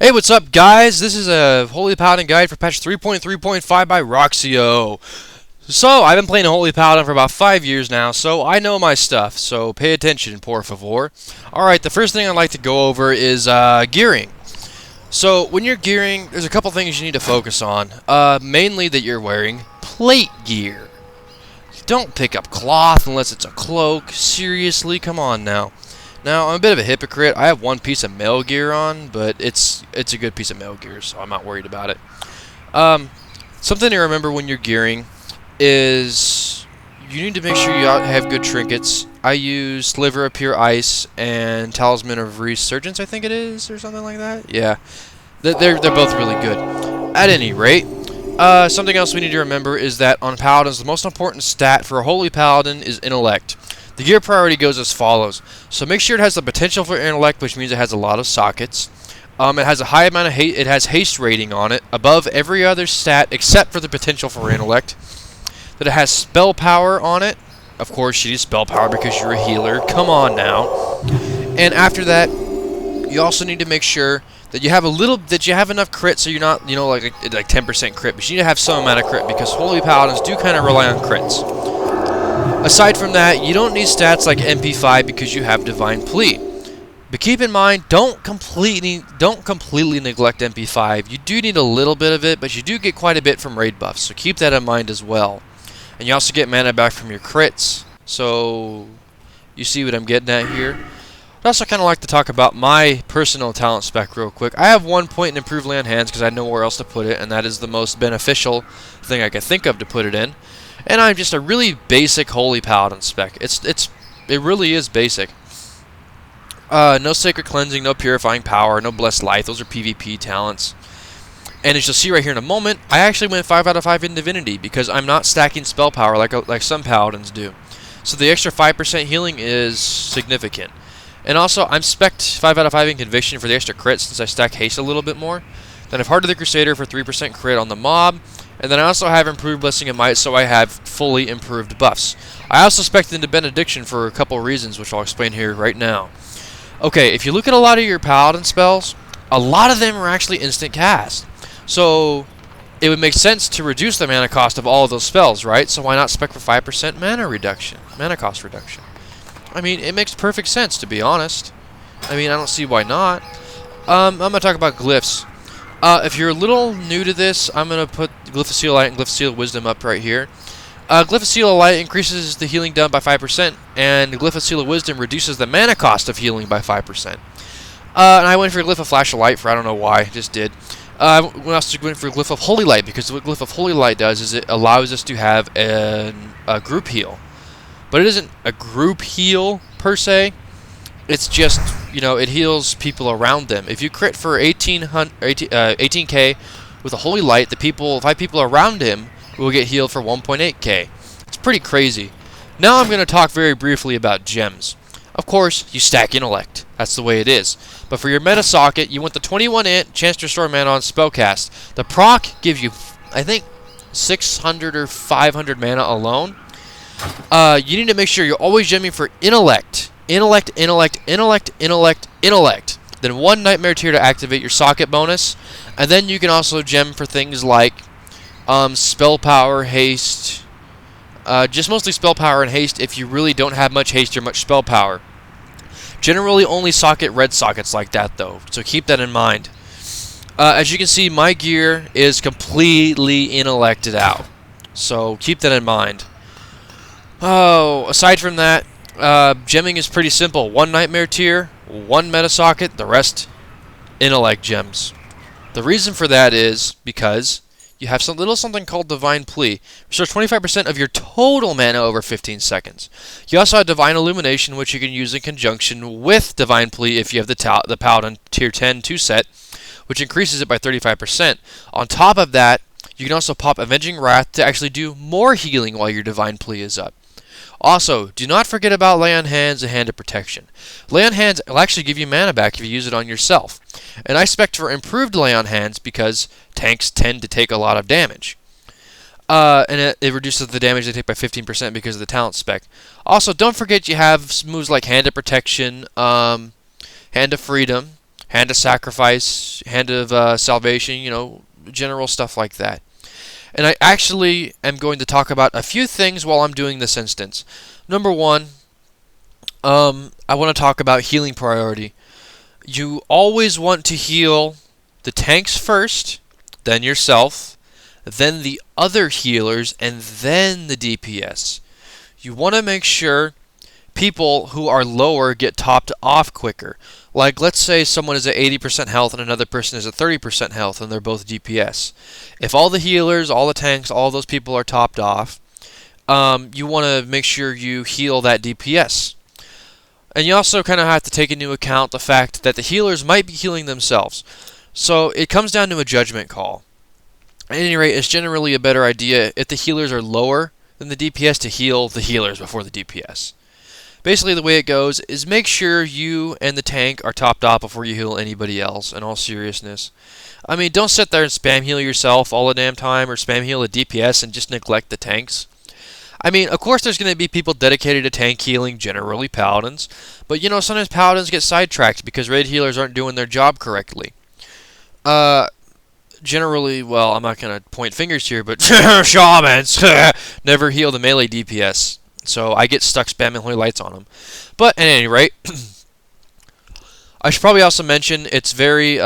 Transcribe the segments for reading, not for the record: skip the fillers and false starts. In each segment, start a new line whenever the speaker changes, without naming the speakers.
Hey, what's up, guys? This is a Holy Paladin guide for patch 3.3.5 by Roxio. So, I've been playing Holy Paladin for about 5 years now, so I know my stuff, so pay attention, por favor. Alright, the first thing I'd like to go over is gearing. So, when you're gearing, there's a couple things you need to focus on. Mainly that you're wearing plate gear. Don't pick up cloth unless it's a cloak. Seriously, come on now. Now, I'm a bit of a hypocrite. I have one piece of mail gear on, but it's a good piece of mail gear, so I'm not worried about it. Something to remember when you're gearing is you need to make sure you have good trinkets. I use Sliver of Pure Ice and Talisman of Resurgence, I think it is, or something like that. Yeah, they're both really good. At any rate, something else we need to remember is that on Paladins, the most important stat for a Holy Paladin is Intellect. The gear priority goes as follows. So make sure it has the potential for intellect, which means it has a lot of sockets. It has a high amount of haste. It has haste rating on it, above every other stat except for the potential for intellect. That it has spell power on it. Of course, you need spell power because you're a healer. Come on now. And after that, you also need to make sure that you have enough crit, so you're not, like 10% crit. But you need to have some amount of crit because Holy Paladins do kind of rely on crits. Aside from that, you don't need stats like MP5 because you have Divine Plea. But keep in mind, don't completely neglect MP5. You do need a little bit of it, but you do get quite a bit from raid buffs, so keep that in mind as well. And you also get mana back from your crits, so you see what I'm getting at here. I'd also kind of like to talk about my personal talent spec real quick. I have 1 point in Improved Land Hands because I had nowhere else to put it, and that is the most beneficial thing I could think of to put it in. And I'm just a really basic Holy Paladin spec. It really is basic. No Sacred Cleansing, no Purifying Power, no Blessed Life. Those are PvP talents. And as you'll see right here in a moment, I actually went 5 out of 5 in Divinity because I'm not stacking spell power like some Paladins do. So the extra 5% healing is significant. And also, I'm spec'd 5 out of 5 in Conviction for the extra crit since I stack haste a little bit more. Then I have Heart of the Crusader for 3% crit on the mob. And then I also have Improved Blessing of Might, so I have fully improved buffs. I also spec'd into Benediction for a couple reasons, which I'll explain here right now. Okay, if you look at a lot of your Paladin spells, a lot of them are actually instant cast. So, it would make sense to reduce the mana cost of all of those spells, right? So why not spec for 5% mana cost reduction? I mean, it makes perfect sense, to be honest. I mean, I don't see why not. I'm going to talk about Glyphs. If you're a little new to this, I'm going to put Glyph of Seal Light and Glyph of Seal Wisdom up right here. Glyph of Seal Light increases the healing done by 5%, and Glyph of Seal Wisdom reduces the mana cost of healing by 5%. And I went for Glyph of Flash of Light for I don't know why, just did. I also went for Glyph of Holy Light, because what Glyph of Holy Light does is it allows us to have a group heal. But it isn't a group heal, per se. It's just, it heals people around them. If you crit for 18k with a Holy Light, the 5 people around him will get healed for 1.8k. It's pretty crazy. Now I'm going to talk very briefly about gems. Of course, you stack Intellect. That's the way it is. But for your meta socket, you want the 21 int, chance to restore mana on spellcast. The proc gives you, I think, 600 or 500 mana alone. You need to make sure you're always gemming for Intellect. Intellect. Then 1 Nightmare Tear to activate your socket bonus. And then you can also gem for things like spell power, haste. Just mostly spell power and haste if you really don't have much haste or much spell power. Generally only socket red sockets like that though, so keep that in mind. As you can see, my gear is completely intellected out, so keep that in mind. Oh, aside from that, gemming is pretty simple. 1 Nightmare Tear, 1 meta socket, the rest intellect gems. The reason for that is because you have something called Divine Plea. Restores 25% of your total mana over 15 seconds. You also have Divine Illumination, which you can use in conjunction with Divine Plea if you have the Paladin Tier 10 2 set, which increases it by 35%. On top of that, you can also pop Avenging Wrath to actually do more healing while your Divine Plea is up. Also, do not forget about Lay on Hands and Hand of Protection. Lay on Hands will actually give you mana back if you use it on yourself. And I spec for improved Lay on Hands because tanks tend to take a lot of damage. And it reduces the damage they take by 15% because of the talent spec. Also, don't forget you have moves like Hand of Protection, Hand of Freedom, Hand of Sacrifice, Hand of Salvation, you know, general stuff like that. And I actually am going to talk about a few things while I'm doing this instance. Number one, I want to talk about healing priority. You always want to heal the tanks first, then yourself, then the other healers, and then the DPS. You want to make sure people who are lower get topped off quicker. Like, let's say someone is at 80% health and another person is at 30% health and they're both DPS. If all the healers, all the tanks, all those people are topped off, you want to make sure you heal that DPS. And you also kind of have to take into account the fact that the healers might be healing themselves. So it comes down to a judgment call. At any rate, it's generally a better idea if the healers are lower than the DPS to heal the healers before the DPS. Basically, the way it goes is make sure you and the tank are topped off before you heal anybody else, in all seriousness. I mean, don't sit there and spam heal yourself all the damn time or spam heal the DPS and just neglect the tanks. I mean, of course there's going to be people dedicated to tank healing, generally paladins, but you know, sometimes paladins get sidetracked because raid healers aren't doing their job correctly. Generally, well, I'm not going to point fingers here, but shamans never heal the melee DPS. So I get stuck spamming holy lights on them. But at any rate, I should probably also mention it's very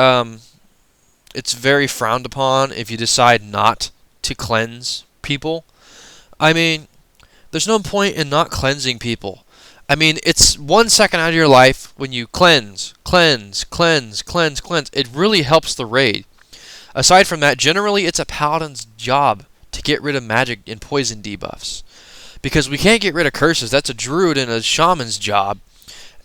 frowned upon if you decide not to cleanse people. I mean, there's no point in not cleansing people. I mean, it's 1 second out of your life when you cleanse. It really helps the raid. Aside from that, generally it's a paladin's job to get rid of magic and poison debuffs. Because we can't get rid of curses, that's a druid and a shaman's job.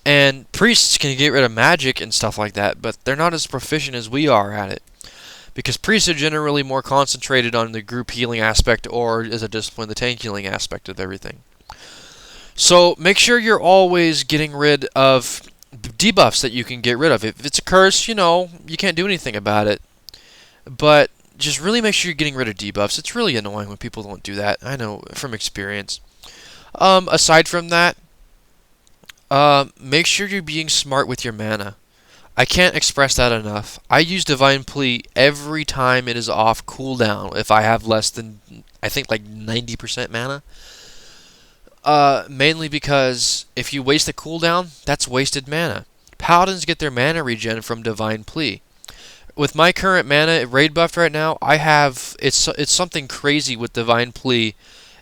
And priests can get rid of magic and stuff like that, but they're not as proficient as we are at it. Because priests are generally more concentrated on the group healing aspect or, as a discipline, the tank healing aspect of everything. So make sure you're always getting rid of debuffs that you can get rid of. If it's a curse, you know, you can't do anything about it. But just really make sure you're getting rid of debuffs. It's really annoying when people don't do that. I know from experience. Aside from that, make sure you're being smart with your mana. I can't express that enough. I use Divine Plea every time it is off cooldown if I have less than, I think, like 90% mana. Mainly because if you waste the cooldown, that's wasted mana. Paladins get their mana regen from Divine Plea. With my current mana raid buffed right now, I have it's something crazy with Divine Plea.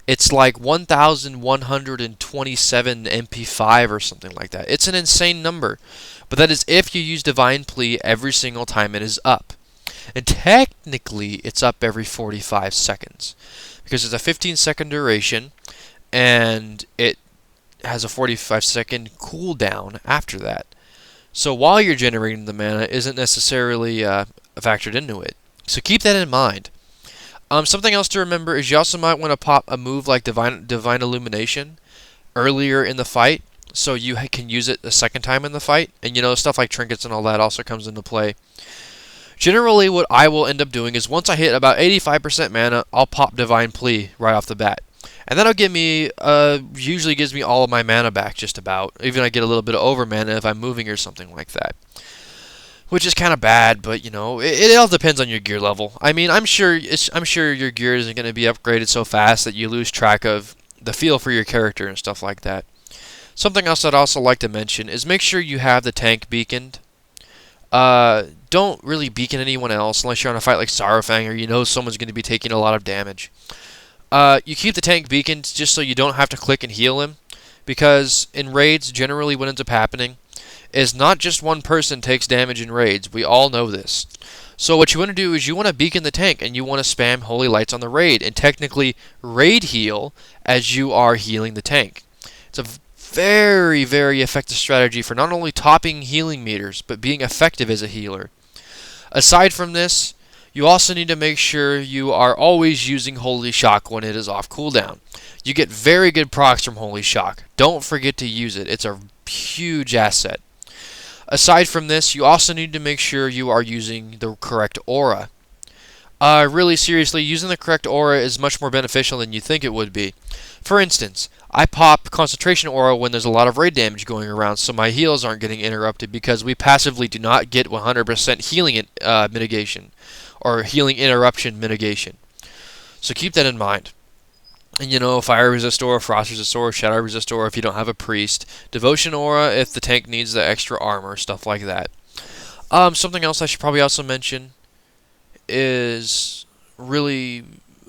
It's like 1,127 MP5 or something like that. It's an insane number. But that is if you use Divine Plea every single time it is up. And technically, it's up every 45 seconds. Because it's a 15-second duration, and it has a 45-second cooldown after that. So while you're generating the mana isn't necessarily factored into it. So keep that in mind. Something else to remember is you also might want to pop a move like Divine Illumination earlier in the fight, so you can use it a second time in the fight. And you know, stuff like trinkets and all that also comes into play. Generally, what I will end up doing is once I hit about 85% mana, I'll pop Divine Plea right off the bat. And that'll give me, usually gives me all of my mana back just about. Even I get a little bit of over mana if I'm moving or something like that. Which is kind of bad, but you know, it all depends on your gear level. I mean, I'm sure your gear isn't going to be upgraded so fast that you lose track of the feel for your character and stuff like that. Something else I'd also like to mention is make sure you have the tank beaconed. Don't really beacon anyone else unless you're on a fight like Sorrowfang or you know someone's going to be taking a lot of damage. You keep the tank beaconed just so you don't have to click and heal him, because in raids, generally what ends up happening is not just one person takes damage in raids. We all know this. So what you want to do is you want to beacon the tank and you want to spam holy lights on the raid and technically raid heal as you are healing the tank. It's a very, very effective strategy for not only topping healing meters, but being effective as a healer. Aside from this, you also need to make sure you are always using Holy Shock when it is off cooldown. You get very good procs from Holy Shock. Don't forget to use it. It's a huge asset. Aside from this, you also need to make sure you are using the correct aura. Really seriously, using the correct aura is much more beneficial than you think it would be. For instance, I pop concentration aura when there's a lot of raid damage going around, so my heals aren't getting interrupted because we passively do not get 100% healing mitigation or healing interruption mitigation. So keep that in mind. And fire resist aura, frost resist aura, shadow resist aura if you don't have a priest, devotion aura if the tank needs the extra armor, stuff like that. Something else I should probably also mention is really,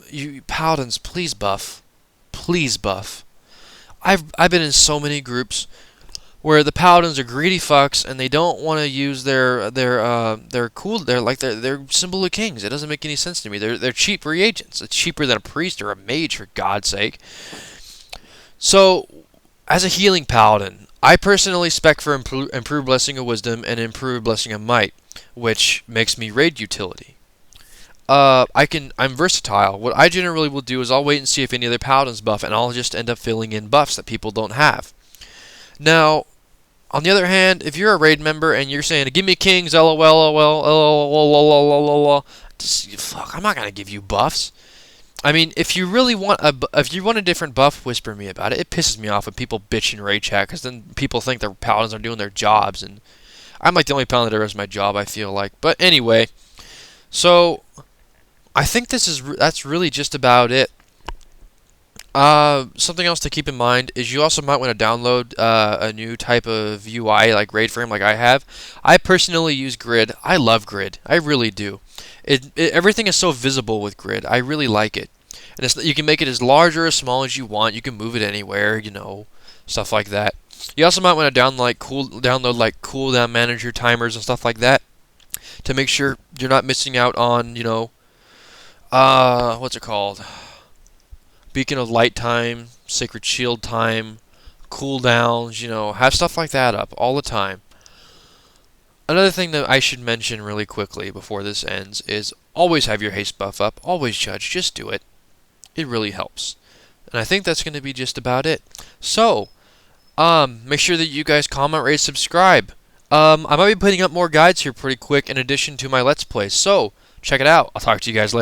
you paladins, please buff. Please buff. I've been in so many groups where the paladins are greedy fucks and they don't want to use their symbol of kings. It doesn't make any sense to me. They're cheap reagents. It's cheaper than a priest or a mage, for God's sake. So, as a healing paladin, I personally spec for improved blessing of wisdom and improved blessing of might, which makes me raid utility. I'm versatile. What I generally will do is I'll wait and see if any other paladins buff, and I'll just end up filling in buffs that people don't have. Now, on the other hand, if you're a raid member and you're saying, "Give me kings, lol, lol, lol," fuck, I'm not gonna give you buffs. I mean, if you want a different buff, whisper me about it. It pisses me off when people bitch in raid chat, because then people think their paladins are doing their jobs, and I'm like the only paladin that does my job, I feel like. But anyway, so I think that's really just about it. Something else to keep in mind is you also might want to download a new type of UI like raid frame, like I have. I personally use grid. I love grid. I really do. Everything is so visible with grid. I really like it, and you can make it as large or as small as you want. You can move it anywhere, stuff like that. You also might want to download cooldown manager timers and stuff like that to make sure you're not missing out on what's it called? Beacon of Light time, Sacred Shield time, cooldowns, have stuff like that up all the time. Another thing that I should mention really quickly before this ends is always have your haste buff up, always judge, just do it. It really helps. And I think that's going to be just about it. So, make sure that you guys comment, rate, subscribe. I might be putting up more guides here pretty quick in addition to my Let's Plays, so check it out. I'll talk to you guys later.